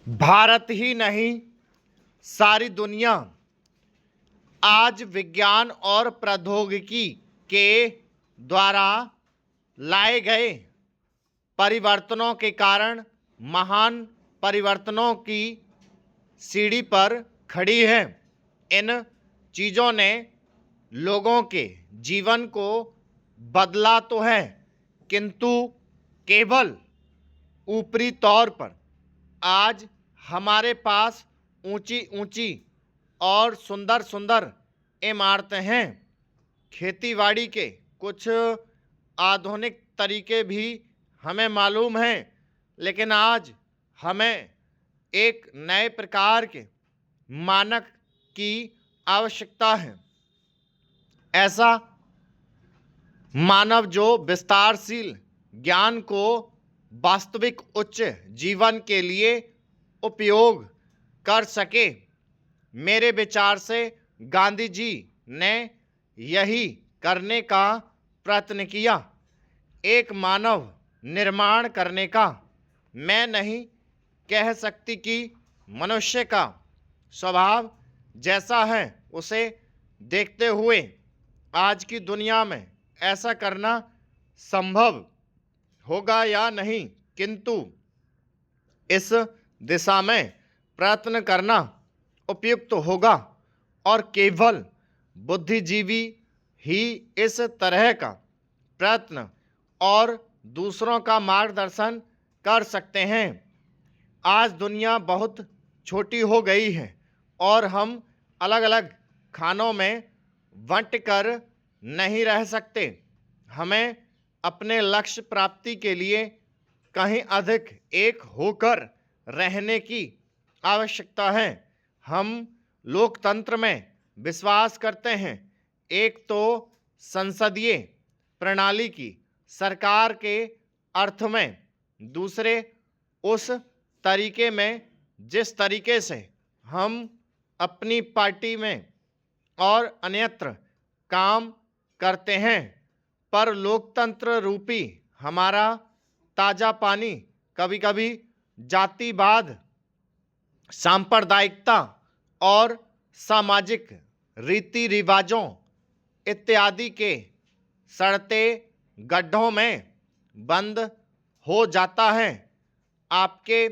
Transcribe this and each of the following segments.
भारत ही नहीं, सारी दुनिया आज विज्ञान और प्रौद्योगिकी के द्वारा लाए गए परिवर्तनों के कारण महान परिवर्तनों की सीढ़ी पर खड़ी है। इन चीज़ों ने लोगों के जीवन को बदला तो है, किंतु केवल ऊपरी तौर पर। आज हमारे पास ऊंची ऊंची और सुंदर सुंदर इमारतें हैं। खेतीबाड़ी के कुछ आधुनिक तरीके भी हमें मालूम हैं, लेकिन आज हमें एक नए प्रकार के मानक की आवश्यकता है। ऐसा मानव जो विस्तारशील ज्ञान को वास्तविक उच्च जीवन के लिए उपयोग कर सके। मेरे विचार से गांधी जी ने यही करने का प्रयत्न किया, एक मानव निर्माण करने का। मैं नहीं कह सकती कि मनुष्य का स्वभाव जैसा है उसे देखते हुए आज की दुनिया में ऐसा करना संभव होगा या नहीं, किंतु इस दिशा में प्रयत्न करना उपयुक्त होगा और केवल बुद्धिजीवी ही इस तरह का प्रयत्न और दूसरों का मार्गदर्शन कर सकते हैं। आज दुनिया बहुत छोटी हो गई है और हम अलग अलग खानों में बंट कर नहीं रह सकते। हमें अपने लक्ष्य प्राप्ति के लिए कहीं अधिक एक होकर रहने की आवश्यकता है। हम लोकतंत्र में विश्वास करते हैं, एक तो संसदीय प्रणाली की सरकार के अर्थ में, दूसरे उस तरीके में जिस तरीके से हम अपनी पार्टी में और अन्यत्र काम करते हैं। पर लोकतंत्र रूपी हमारा ताज़ा पानी कभी कभी जातिवाद, सांप्रदायिकता और सामाजिक रीति रिवाजों इत्यादि के सड़ते गड्ढों में बंद हो जाता है। आपके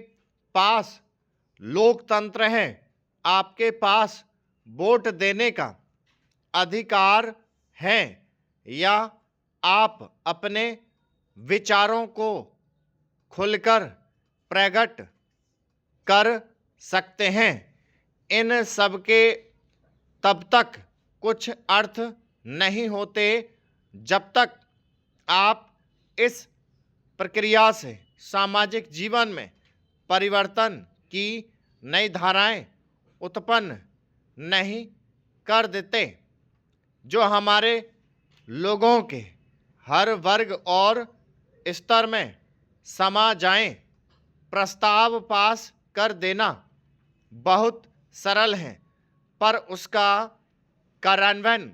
पास लोकतंत्र है, आपके पास वोट देने का अधिकार है, या आप अपने विचारों को खुलकर प्रकट कर सकते हैं। इन सब के तब तक कुछ अर्थ नहीं होते जब तक आप इस प्रक्रिया से सामाजिक जीवन में परिवर्तन की नई धाराएं उत्पन्न नहीं कर देते, जो हमारे लोगों के हर वर्ग और स्तर में समा जाएं। प्रस्ताव पास कर देना बहुत सरल है, पर उसका कार्यान्वयन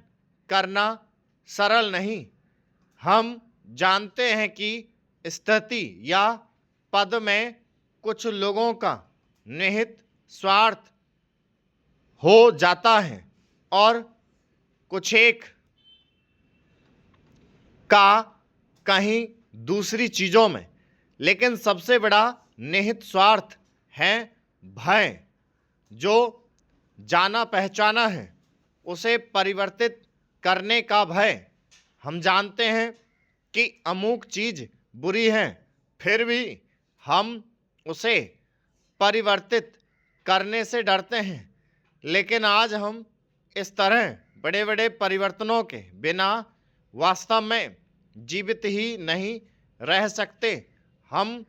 करना सरल नहीं। हम जानते हैं कि स्थिति या पद में कुछ लोगों का निहित स्वार्थ हो जाता है और कुछ एक का कहीं दूसरी चीज़ों में, लेकिन सबसे बड़ा निहित स्वार्थ है भय। जो जाना पहचाना है उसे परिवर्तित करने का भय। हम जानते हैं कि अमुक चीज़ बुरी है, फिर भी हम उसे परिवर्तित करने से डरते हैं। लेकिन आज हम इस तरह बड़े बड़े परिवर्तनों के बिना वास्तव में जीवित ही नहीं रह सकते। हम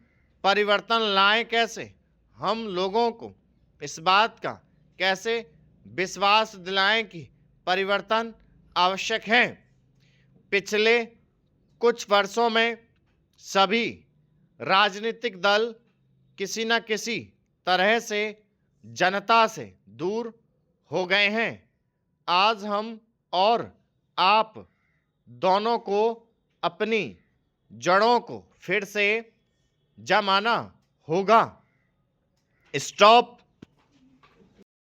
परिवर्तन लाएं कैसे? हम लोगों को इस बात का कैसे विश्वास दिलाएं कि परिवर्तन आवश्यक है? पिछले कुछ वर्षों में सभी राजनीतिक दल किसी न किसी तरह से जनता से दूर हो गए हैं। आज हम और आप दोनों को अपनी जड़ों को फिर से जमाना होगा। स्टॉप